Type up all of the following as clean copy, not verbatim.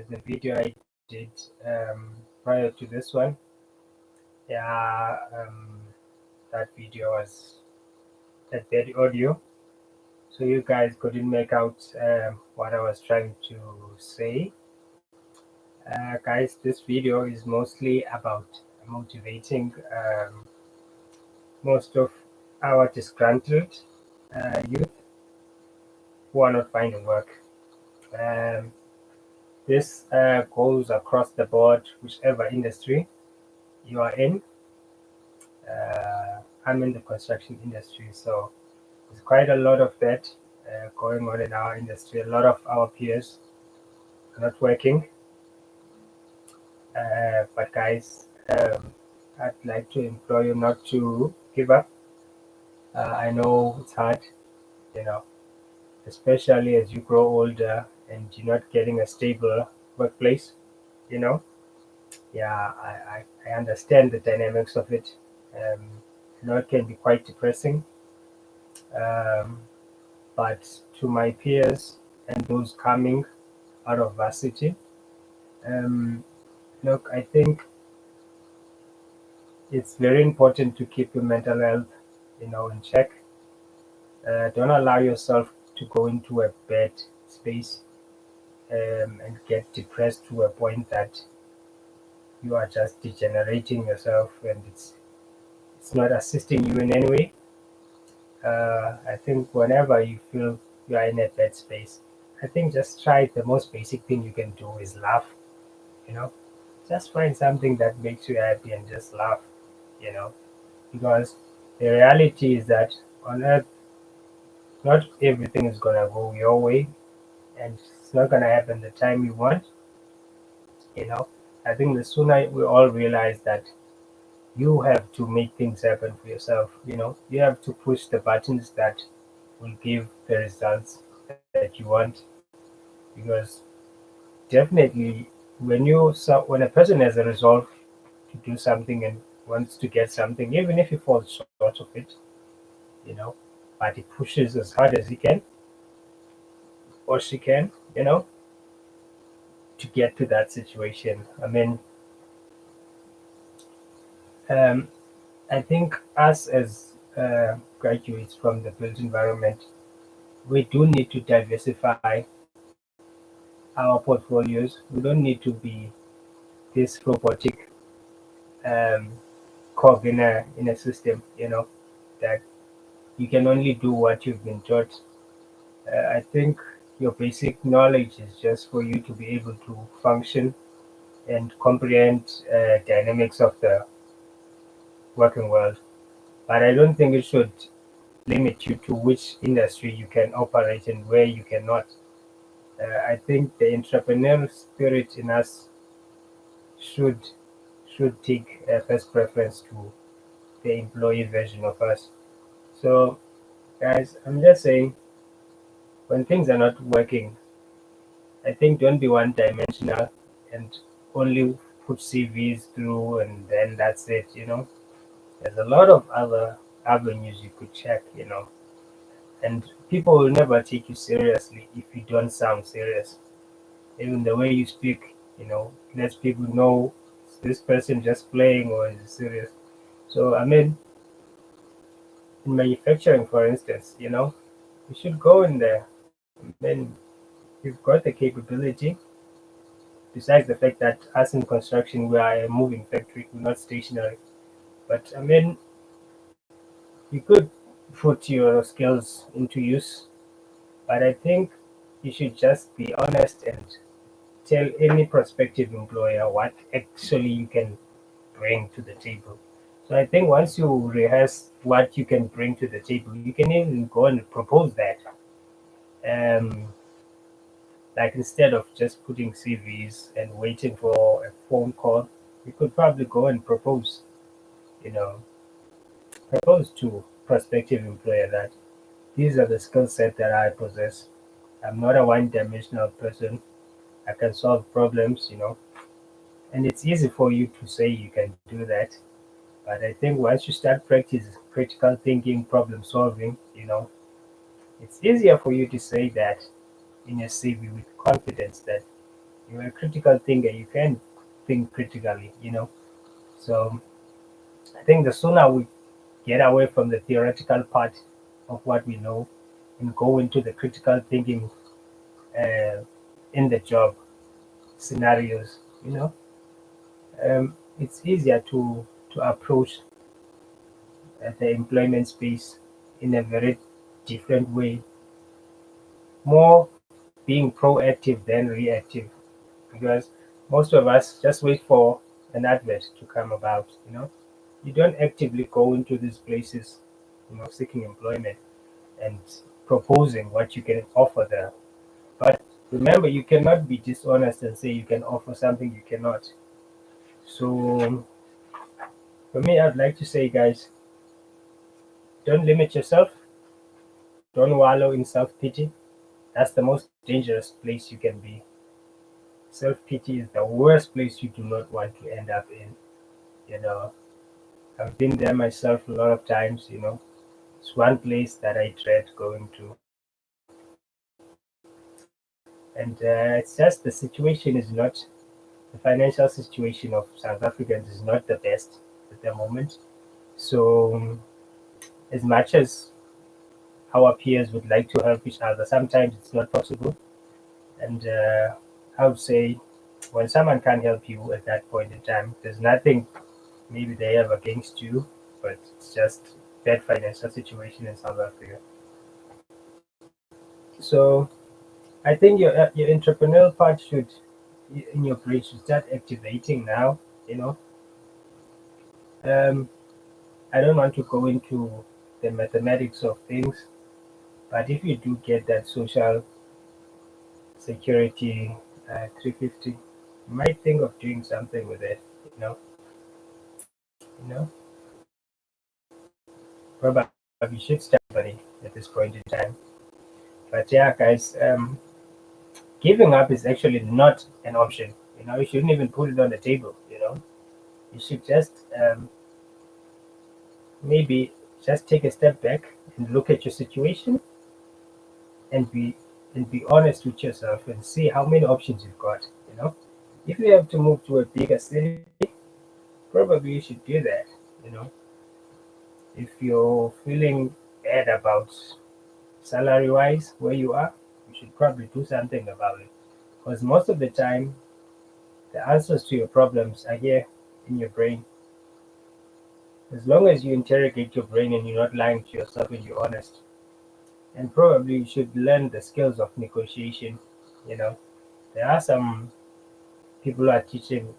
the video I did prior to this one. Yeah, that video was that bad audio, so you guys couldn't make out what I was trying to say. Guys, this video is mostly about motivating most of our disgruntled youth who are not finding work. Um, this goes across the board, whichever industry you are in. I'm in the construction industry, so there's quite a lot of that going on in our industry. A lot of our peers are not working. But guys, I'd like to implore you not to give up. I know it's hard, you know, especially as you grow older and you're not getting a stable workplace, you know. Yeah, I understand the dynamics of it. It can be quite depressing. Um, but to my peers and those coming out of varsity, um, look, I think it's very important to keep your mental health, in check. Don't allow yourself to go into a bad space and get depressed to a point that you are just degenerating yourself and it's not assisting you in any way. I think whenever you feel you are in a bad space, I think just try the most basic thing you can do is laugh, you know. Just find something that makes you happy and just laugh, you know. Because the reality is that on earth, not everything is gonna go your way and it's not gonna happen the time you want, you know. I think the sooner we all realize that you have to make things happen for yourself, you have to push the buttons that will give the results that you want. Because definitely when a person has a resolve to do something and wants to get something, even if he falls short of it, you know, but he pushes as hard as he can or she can, to get to that situation. I mean, um, I think us as graduates from the built environment, we do need to diversify our portfolios. We don't need to be this robotic um, cog in a system, that you can only do what you've been taught. I think your basic knowledge is just for you to be able to function and comprehend dynamics of the working world. But I don't think it should limit you to which industry you can operate and where you cannot. I think the entrepreneurial spirit in us should should take first preference to the employee version of us. So, guys, I'm just saying, when things are not working, I think don't be one-dimensional and only put CVs through and then that's it. There's a lot of other avenues you could check. And people will never take you seriously if you don't sound serious. Even the way you speak, lets people know, is this person just playing or is it serious? So, I mean, in manufacturing, for instance, you should go in there. I mean, you've got the capability. Besides the fact that us in construction, we are a moving factory, we're not stationary. But I mean, you could put your skills into use. But I think you should just be honest and tell any prospective employer what actually you can bring to the table. So I think once you rehearse what you can bring to the table, you can even go and propose that. Um, like instead of just putting CVs and waiting for a phone call, you could probably go and you know, propose to prospective employer that these are the skill set that I possess. I'm not a one-dimensional person. I can solve problems, and it's easy for you to say you can do that. But I think once you start practice critical thinking, problem solving, it's easier for you to say that in your CV with confidence that You're a critical thinker. You can think critically, So I think the sooner we get away from the theoretical part of what we know and go into the critical thinking uh, in the job scenarios, it's easier to approach the employment space in a very different way, more being proactive than reactive, because most of us just wait for an advert to come about. You don't actively go into these places, seeking employment and proposing what you can offer there. But remember, you cannot be dishonest and say you can offer something you cannot. So for me, I'd like to say, guys, don't limit yourself. Don't wallow in self pity. That's the most dangerous place you can be. Self pity is the worst place you do not want to end up in. You know, I've been there myself a lot of times. It's one place that I dread going to, and it's just the situation is not the financial situation of South Africans is not the best at the moment. So, as much as our peers would like to help each other, sometimes it's not possible. And I would say when someone can't help you at that point in time, there's nothing maybe they have against you, but it's just bad financial situation in South Africa. So I think your entrepreneurial part should in your brain should start activating now. You know, um, I don't want to go into the mathematics of things, but if you do get that social security 350, you might think of doing something with it. You know, probably should start money at this point in time. But yeah, guys, giving up is actually not an option. You shouldn't even put it on the table. You should just maybe just take a step back and look at your situation and be honest with yourself and see how many options you've got. If you have to move to a bigger city, probably you should do that. You know, if you're feeling bad about salary wise where you are, you should probably do something about it. Because most of the time, the answers to your problems are here in your brain. As long as you interrogate your brain and you're not lying to yourself and you're honest. And probably you should learn the skills of negotiation. You know, there are some people who are teaching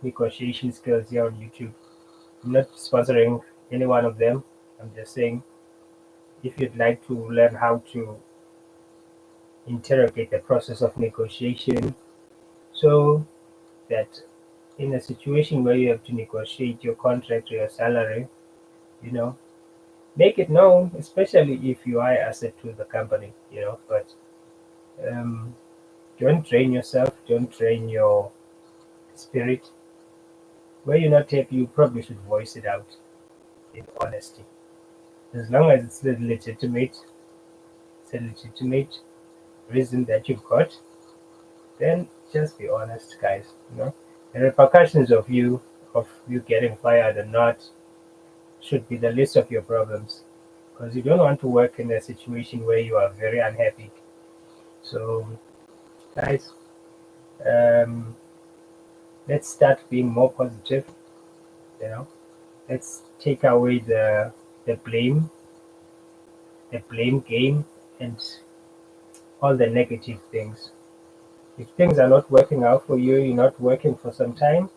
negotiation skills here on YouTube. I'm not sponsoring any one of them. I'm just saying if you'd like to learn how to interrogate the process of negotiation so that in a situation where you have to negotiate your contract or your salary, you know, make it known, especially if you are an asset to the company. But um, don't drain yourself, don't drain your spirit. Where you're not happy, you probably should voice it out in honesty. As long as it's a legitimate reason that you've got, then just be honest, guys. The repercussions of you getting fired or not should be the least of your problems, because you don't want to work in a situation where you are very unhappy. So, guys, um, let's start being more positive. You know, let's take away the blame, the blame game, and all the negative things. If things are not working out for you, you're not working for some time,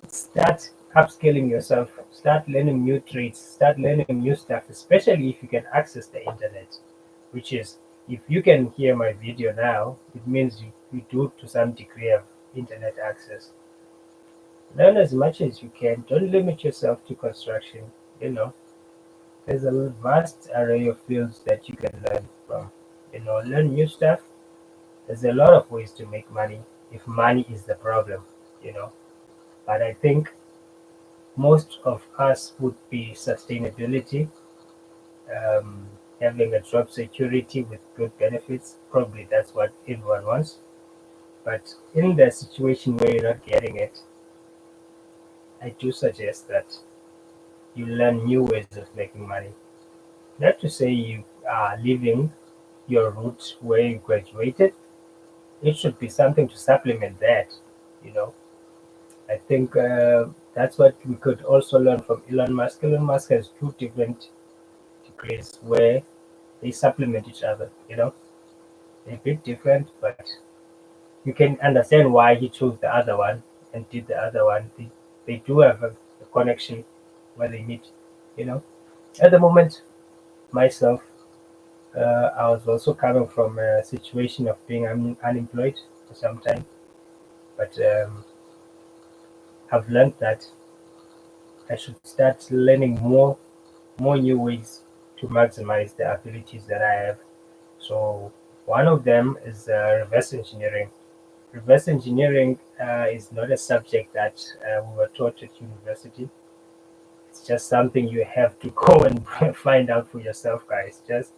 start upscaling yourself, start learning new trades, start learning new stuff, especially if you can access the internet. Which is, if you can hear my video now, it means you do to some degree of internet access. Learn as much as you can. Don't limit yourself to construction. You know, there's a vast array of fields that you can learn from. Learn new stuff. There's a lot of ways to make money if money is the problem, you know. But I think most of us would be sustainability, um, having a job security with good benefits. Probably that's what everyone wants. But in the situation where you're not getting it, I do suggest that you learn new ways of making money. Not to say you are leaving your route where you graduated. It should be something to supplement that. You know, I think that's what we could also learn from Elon Musk. Elon Musk has two different degrees where they supplement each other. They're a bit different, but you can understand why he chose the other one and did the other one. They do have a connection where they meet. You know, at the moment, myself, I was also coming from a situation of being unemployed for some time, but I've learned that I should start learning more new ways to maximize the abilities that I have. So one of them is reverse engineering. Reverse engineering is not a subject that we were taught at university. It's just something you have to go and find out for yourself, guys. Just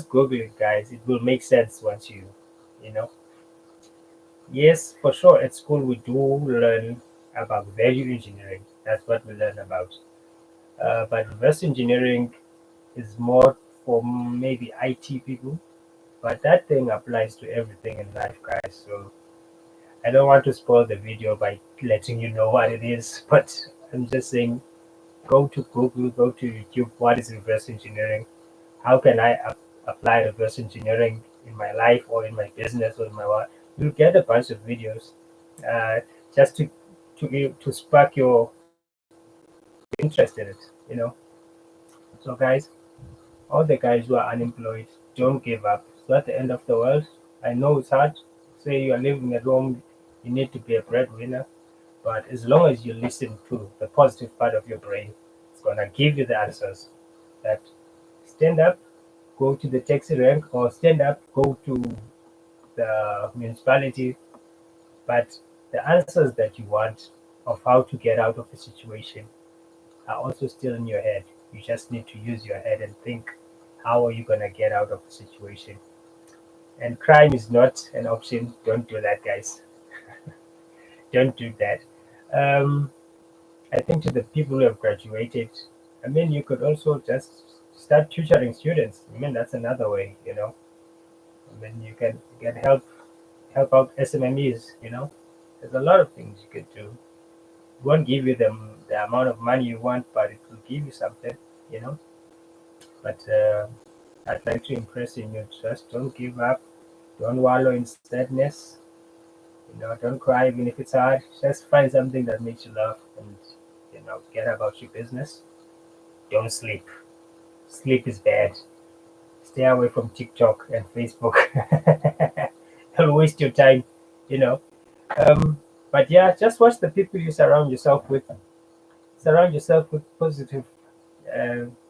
Google it, guys. It will make sense once you know. Yes, for sure. At school, we do learn about value engineering. That's what we learn about. But reverse engineering is more for maybe IT people. But that thing applies to everything in life, guys. So I don't want to spoil the video by letting you know what it is. But I'm just saying, go to Google, go to YouTube. What is reverse engineering? How can I apply reverse engineering in my life or in my business or in my work? You'll get a bunch of videos uh, just to spark your interest in it. So guys, all the guys who are unemployed, don't give up. It's not the end of the world. I know it's hard. Say you are living at home, you need to be a breadwinner, but as long as you listen to the positive part of your brain, it's gonna give you the answers. That stand up, go to the taxi rank, or stand up, go to the municipality. But the answers that you want of how to get out of a situation are also still in your head. You just need to use your head and think, how are you going to get out of the situation? And crime is not an option. Don't do that, guys. Don't do that. Um, I think to the people who have graduated, you could also just start tutoring students. That's another way. You can help out SMMEs. There's a lot of things you could do. It won't give you the amount of money you want, but it will give you something. You know. But I'd like to impress in you. Just don't give up. Don't wallow in sadness. Don't cry even if it's hard. Just find something that makes you laugh and get about your business. Don't sleep. Sleep is bad. Stay away from TikTok and Facebook. Don't waste your time. You know. But yeah, just watch the people you surround yourself with. Surround yourself with positive,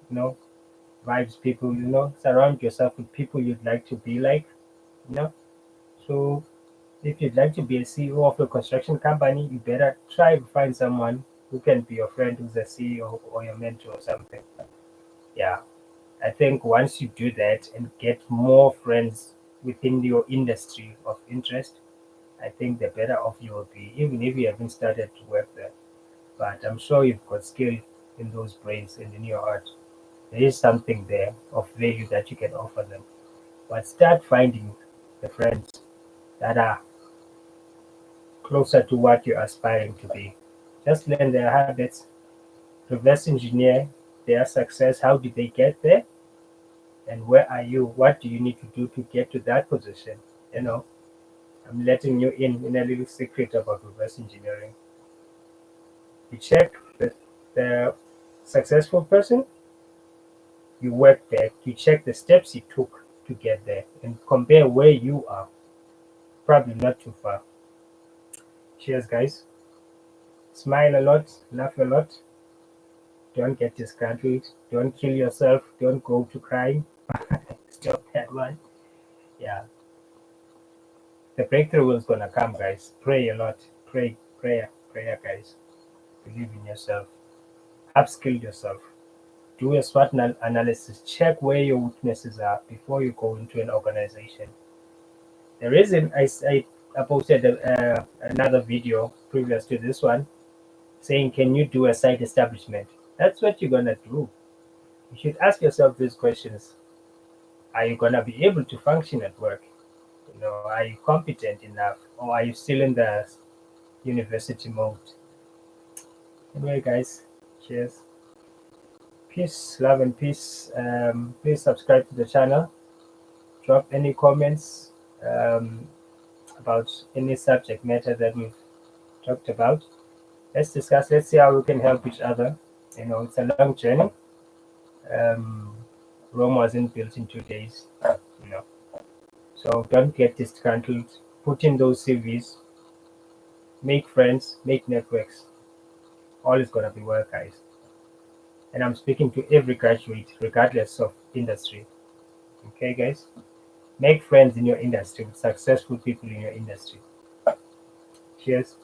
know, vibes people. Surround yourself with people you'd like to be like. You know. So if you'd like to be a CEO of a construction company, you better try to find someone who can be your friend who's a CEO or your mentor or something. Yeah, I think once you do that and get more friends within your industry of interest, I think the better off you will be, even if you haven't started to work there. But I'm sure you've got skill in those brains and in your heart. There is something there of value that you can offer them. But start finding the friends that are closer to what you're aspiring to be. Just learn their habits, reverse engineer their success. How did they get there? And where are you? What do you need to do to get to that position? You know, I'm letting you in a little secret about reverse engineering. You check the successful person, you work back, you check the steps he took to get there, and compare where you are. Probably not too far. Cheers, guys. Smile a lot, laugh a lot. Don't get disgruntled. Don't kill yourself. Don't go to crime. Stop that one. Yeah. The breakthrough is gonna come, guys. Pray a lot. Prayer, guys. Believe in yourself. Upskill yourself. do a SWOT analysis, check where your weaknesses are before you go into an organization. The reason I posted another video previous to this one saying, can you do a site establishment? That's what you're going to do. You should ask yourself these questions. Are you going to be able to function at work? Are you competent enough, or are you still in the university mode? Anyway, guys, cheers. Peace, love, and peace. Please subscribe to the channel. Drop any comments about any subject matter that we've talked about. Let's discuss. Let's see how we can help each other. It's a long journey. Rome wasn't built in 2 days. You know, so don't get disgruntled. Put in those CVs. Make friends. Make networks. All is gonna be well, guys. And I'm speaking to every graduate, regardless of industry. Okay, guys? Make friends in your industry, successful people in your industry. Cheers.